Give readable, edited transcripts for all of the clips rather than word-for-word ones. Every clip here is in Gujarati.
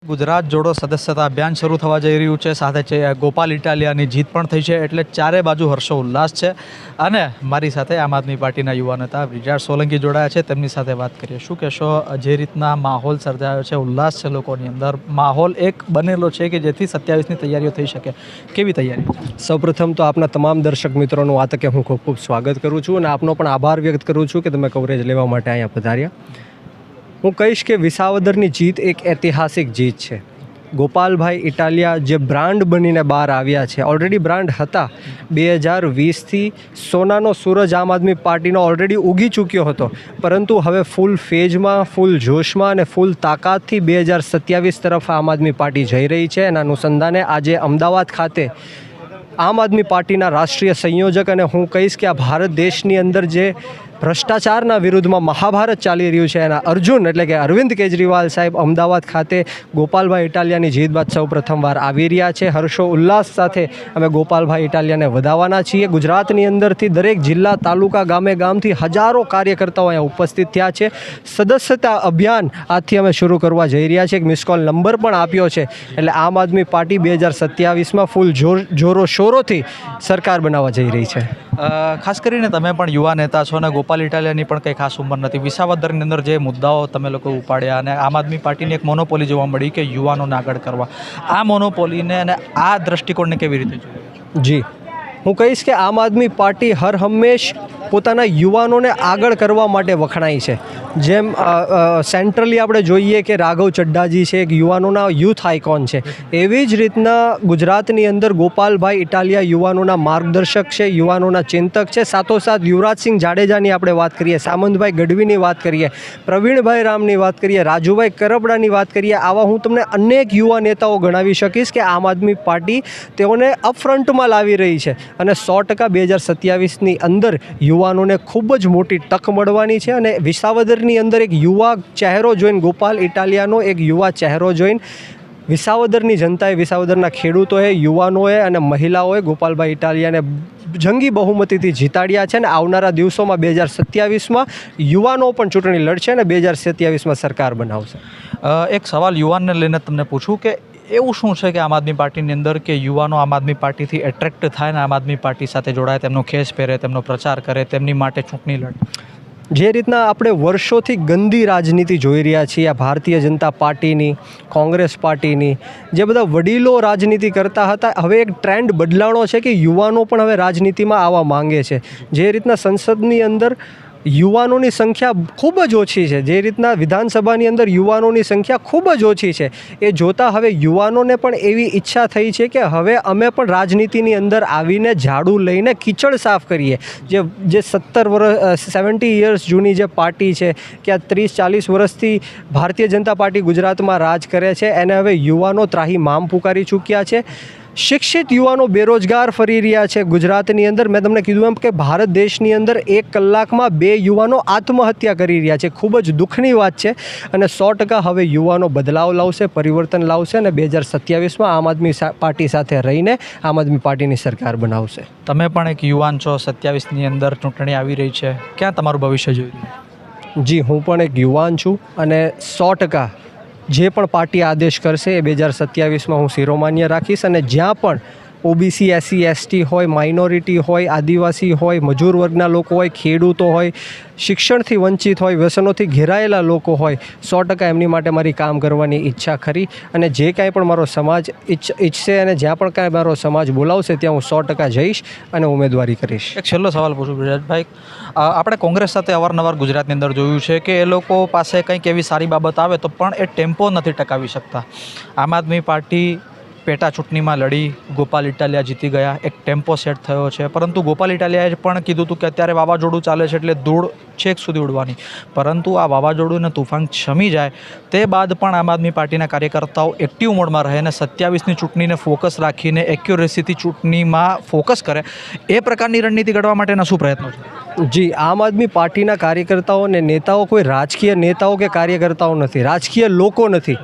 ગુજરાત જોડો સદસ્યતા અભિયાન શરૂ થવા જઈ રહ્યું છે. સાથે છે ગોપાલ ઇટાલિયાની જીત પણ થઈ છે, એટલે ચારે બાજુ હર્ષો ઉલ્લાસ છે. અને મારી સાથે આમ આદમી પાર્ટીના યુવા નેતા બ્રિજરાજ સોલંકી જોડાયા છે, તેમની સાથે વાત કરીએ. શું કહેશો, જે રીતના માહોલ સર્જાયો છે, ઉલ્લાસ છે લોકોની અંદર, માહોલ એક બનેલો છે કે જેથી 27ની તૈયારીઓ થઈ શકે, કેવી તૈયારી? સૌપ્રથમ તો આપના તમામ દર્શક મિત્રોનું આ તકે હું ખૂબ ખૂબ સ્વાગત કરું છું અને આપનો પણ આભાર વ્યક્ત કરું છું કે તમે કવરેજ લેવા માટે અહીંયા પધાર્યા. હું કહીશ કે વિસાવદરની જીત એક ઐતિહાસિક જીત છે. ગોપાલભાઈ ઇટાલિયા જે બ્રાન્ડ બનીને બહાર આવ્યા છે, ઓલરેડી બ્રાન્ડ હતા. 2020થી સોનાનો સૂરજ આમ આદમી પાર્ટીનો ઓલરેડી ઉગી ચૂક્યો હતો, પરંતુ હવે ફૂલ ફેજમાં, ફૂલ જોશમાં અને ફૂલ તાકાતથી 2027 તરફ આમ આદમી પાર્ટી જઈ રહી છે. એના અનુસંધાને આજે અમદાવાદ ખાતે આમ આદમી પાર્ટીના રાષ્ટ્રીય સંયોજક અને હું કહીશ કે આ ભારત દેશની અંદર જે ભ્રષ્ટાચારના વિરુદ્ધમાં મહાભારત ચાલી રહ્યું છે, એના અર્જુન એટલે કે અરવિંદ કેજરીવાલ સાહેબ અમદાવાદ ખાતે ગોપાલભાઈ ઇટાલિયાની જીત બાદ સૌ પ્રથમવાર આવી રહ્યા છે. હર્ષો ઉલ્લાસ સાથે અમે ગોપાલભાઈ ઇટાલિયાને વધાવવાના છીએ. ગુજરાતની અંદરથી દરેક જિલ્લા, તાલુકા, ગામે ગામથી હજારો કાર્યકર્તાઓ અહીંયા ઉપસ્થિત થયા છે. સદસ્યતા અભિયાન આજથી અમે શરૂ કરવા જઈ રહ્યા છીએ. એક મિસ કોલ નંબર પણ આપ્યો છે, એટલે આમ આદમી પાર્ટી 2027માં ફૂલ જોરો શોરોથી સરકાર બનાવવા જઈ રહી છે. ખાસ કરીને તમે પણ યુવા નેતા છો અને ગોપાલ ઇટાલિયાની પણ કંઈ ખાસ ઉંમર નથી. વિસાવદરની અંદર જે મુદ્દાઓ તમે લોકો ઉપાડ્યા અને આમ આદમી પાર્ટીની એક મોનોપોલી જોવા મળી કે યુવાનોને આગળ કરવા, આ મોનોપોલીને અને આ દ્રષ્ટિકોણને કેવી રીતે જોઈએ? જી, હું કહીશ કે આમ આદમી પાર્ટી હર હંમેશ પોતાના યુવાનોને આગળ કરવા માટે વખણાય છે. જેમ સેન્ટ્રલી આપણે જોઈએ કે રાઘવ ચડ્ડાજી છે, એક યુવાનોના યુથ આઇકોન છે, એવી જ રીતના ગુજરાતની અંદર ગોપાલભાઈ ઇટાલિયા યુવાનોના માર્ગદર્શક છે, યુવાનોના ચિંતક છે. સાથોસાથ યુવરાજસિંહ જાડેજાની આપણે વાત કરીએ, સામંતભાઈ ગઢવીની વાત કરીએ, પ્રવીણભાઈ રામની વાત કરીએ, રાજુભાઈ કરપડાની વાત કરીએ, આવા હું તમને અનેક યુવા નેતાઓ ગણાવી શકીશ કે આમ આદમી પાર્ટી તેઓને અપફ્રન્ટમાં લાવી રહી છે. અને 100% 2027ની અંદર યુવાનોને ખૂબ જ મોટી તક મળવાની છે. અને વિસાવદરની અંદર એક યુવા ચહેરો જોઈને, ગોપાલ ઇટાલિયાનો એક યુવા ચહેરો જોઈને વિસાવદરની જનતાએ, વિસાવદરના ખેડૂતોએ, યુવાનોએ અને મહિલાઓએ ગોપાલભાઈ ઇટાલિયાને જંગી બહુમતીથી જીતાડ્યા છે. અને આવનારા દિવસોમાં 2027માં યુવાનો પણ ચૂંટણી લડશે અને 2027માં સરકાર બનાવશે. એક સવાલ યુવાનને લઈને તમને પૂછું કે એવું શું છે કે આમ આદમી પાર્ટીની અંદર કે યુવાનો આમ આદમી પાર્ટીથી એટ્રેક્ટ થાય ને આમ આદમી પાર્ટી સાથે જોડાય, તેમનો ખેસ પહેરે, તેમનો પ્રચાર કરે, તેમની માટે ચૂંટણી લડે? જે રીતના આપણે વર્ષોથી ગંદી રાજનીતિ જોઈ રહ્યા છીએ, આ ભારતીય જનતા પાર્ટીની, કોંગ્રેસ પાર્ટીની, જે બધા વડીલો રાજનીતિ કરતા હતા, હવે એક ટ્રેન્ડ બદલાણો છે કે યુવાનો પણ હવે રાજનીતિમાં આવવા માંગે છે. જે રીતના સંસદની અંદર યુવાનોની સંખ્યા ખૂબ જ ઓછી છે, જે રીતના વિધાનસભાની અંદર યુવાનોની સંખ્યા ખૂબ જ ઓછી છે, એ જોતાં હવે યુવાનોને પણ એવી ઈચ્છા થઈ છે કે હવે અમે પણ રાજનીતિની અંદર આવીને ઝાડુ લઈને કીચડ સાફ કરીએ. જે 70 યર્સ જૂની જે પાર્ટી છે કે આ 30-40 વર્ષથી ભારતીય જનતા પાર્ટી ગુજરાતમાં રાજ કરે છે, એને હવે યુવાનો ત્રાહિમામ પુકારી ચૂક્યા છે. શિક્ષિત યુવાનો બેરોજગાર ફરી રહ્યા છે ગુજરાતની અંદર. મેં તમને કીધું એમ કે ભારત દેશની અંદર 1 કલાકમાં 2 યુવાનો આત્મહત્યા કરી રહ્યા છે. ખૂબ જ દુઃખની વાત છે. અને 100% હવે યુવાનો બદલાવ લાવશે, પરિવર્તન લાવશે અને 2027માં આમ આદમી પાર્ટી સાથે રહીને આમ આદમી પાર્ટીની સરકાર બનાવશે. તમે પણ એક યુવાન છો, 27ની અંદર ચૂંટણી આવી રહી છે, ક્યાં તમારું ભવિષ્ય જોઈ રહ્યું? જી, હું પણ એક યુવાન છું અને 100% જે પણ પાર્ટી આદેશ કરશે એ 2027માં હું શિરોમાન્ય રાખીશ. અને જ્યાં પણ ઓબીસી, એસસી, એસટી હોય, માઇનોરિટી હોય, આદિવાસી હોય, મજૂર વર્ગના લોકો હોય, ખેડૂતો હોય, શિક્ષણથી વંચિત હોય, વ્યસનોથી ઘેરાયેલા લોકો હોય, 100% એમની માટે મારી કામ કરવાની ઈચ્છા ખરી. અને જે કાંઈ પણ મારો સમાજ ઈચ્છશે અને જ્યાં પણ કાંઈ મારો સમાજ બોલાવશે ત્યાં હું 100% જઈશ અને ઉમેદવારી કરીશ. એક છેલ્લો સવાલ પૂછું બ્રિજરાજભાઈ, આપણે કોંગ્રેસ સાથે અવારનવાર ગુજરાતની અંદર જોયું છે કે એ લોકો પાસે કંઈક એવી સારી બાબત આવે તો પણ એ ટેમ્પો નથી ટકાવી શકતા. આમ આદમી પાર્ટી પેટા ચૂંટણીમાં લડી, ગોપાલ ઇટાલિયા જીતી ગયા, એક ટેમ્પો સેટ થયો છે. પરંતુ ગોપાલ ઇટાલિયાએ પણ કીધું હતું કે અત્યારે વાવાઝોડું ચાલે છે એટલે ધૂળ છેક સુધી ઉડવાની. પરંતુ આ વાવાઝોડું અને તુફાન શમી જાય તે બાદ પણ આમ આદમી પાર્ટીના કાર્યકર્તાઓ એક્ટિવ મોડમાં રહે અને 27ની ચૂંટણીને ફોકસ રાખીને એક્યુરેસીથી ચૂંટણીમાં ફોકસ કરે, એ પ્રકારની રણનીતિ ઘડવા માટેના શું પ્રયત્નો છે? જી, આમ આદમી પાર્ટીના કાર્યકર્તાઓ અને નેતાઓ કોઈ રાજકીય નેતાઓ કે કાર્યકર્તાઓ નથી, રાજકીય લોકો નથી.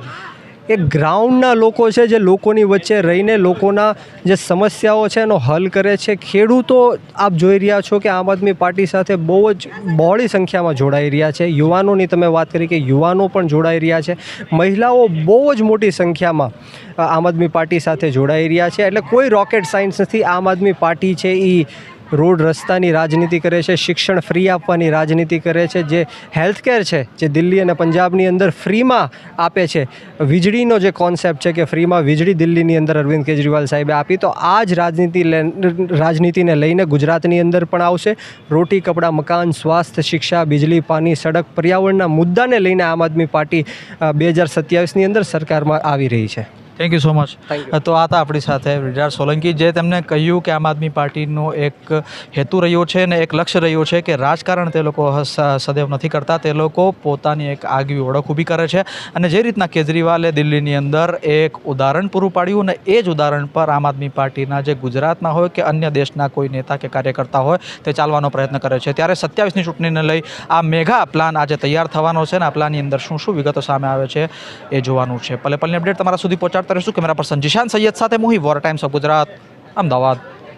એ ગ્રાઉન્ડના લોકો છે જે લોકોની વચ્ચે રહીને લોકોના જે સમસ્યાઓ છે એનો હલ કરે છે. ખેડૂતો આપ જોઈ રહ્યા છો કે આમ આદમી પાર્ટી સાથે બહુ જ બહોળી સંખ્યામાં જોડાઈ રહ્યા છે. યુવાનોની તમે વાત કરી કે યુવાનો પણ જોડાઈ રહ્યા છે. મહિલાઓ બહુ જ મોટી સંખ્યામાં આમ આદમી પાર્ટી સાથે જોડાઈ રહ્યા છે. એટલે કોઈ રોકેટ સાયન્સ નથી. આમ આદમી પાર્ટી છે એ રોડ રસ્તાની રાજનીતિ કરે છે, શિક્ષણ ફ્રી આપવાની રાજનીતિ કરે છે, જે હેલ્થકેર છે જે દિલ્હી અને પંજાબની અંદર ફ્રીમાં આપે છે, વીજળીનો જે કોન્સેપ્ટ છે કે ફ્રીમાં વીજળી દિલ્હીની અંદર અરવિંદ કેજરીવાલ સાહેબે આપી, તો આ જ રાજનીતિને લઈને ગુજરાતની અંદર પણ આવશે. રોટી કપડાં મકાન સ્વાસ્થ્ય શિક્ષા વીજળી પાણી સડક પર્યાવરણના મુદ્દાને લઈને આમ આદમી પાર્ટી 2027ની અંદર સરકારમાં આવી રહી છે. Thank you so much. Thank you. તો આ હતા આપણી સાથે વિરાટ સોલંકી, જે તેમણે કહ્યું કે આમ આદમી પાર્ટીનો એક હેતુ રહ્યો છે અને એક લક્ષ્ય રહ્યો છે કે રાજકારણ તે લોકો સદૈવ નથી કરતા, તે લોકો પોતાની એક આગવી ઓળખ ઊભી કરે છે. અને જે રીતના કેજરીવાલે દિલ્હીની અંદર એક ઉદાહરણ પૂરું પાડ્યું અને એ જ ઉદાહરણ પર આમ આદમી પાર્ટીના જે ગુજરાતના હોય કે અન્ય દેશના કોઈ નેતા કે કાર્યકર્તા હોય તે ચાલવાનો પ્રયત્ન કરે છે. ત્યારે 27ની ચૂંટણીને લઈ આ મેગા પ્લાન આજે તૈયાર થવાનો છે અને આ પ્લાનની અંદર શું શું વિગતો સામે આવે છે એ જોવાનું છે. પલે પલની અપડેટ તમારા સુધી પહોંચાડતા રહીશું. કેમેરા પર્સન જીશાન સૈયદ સાથે મુહી, war times of Gujarat, Ahmedabad.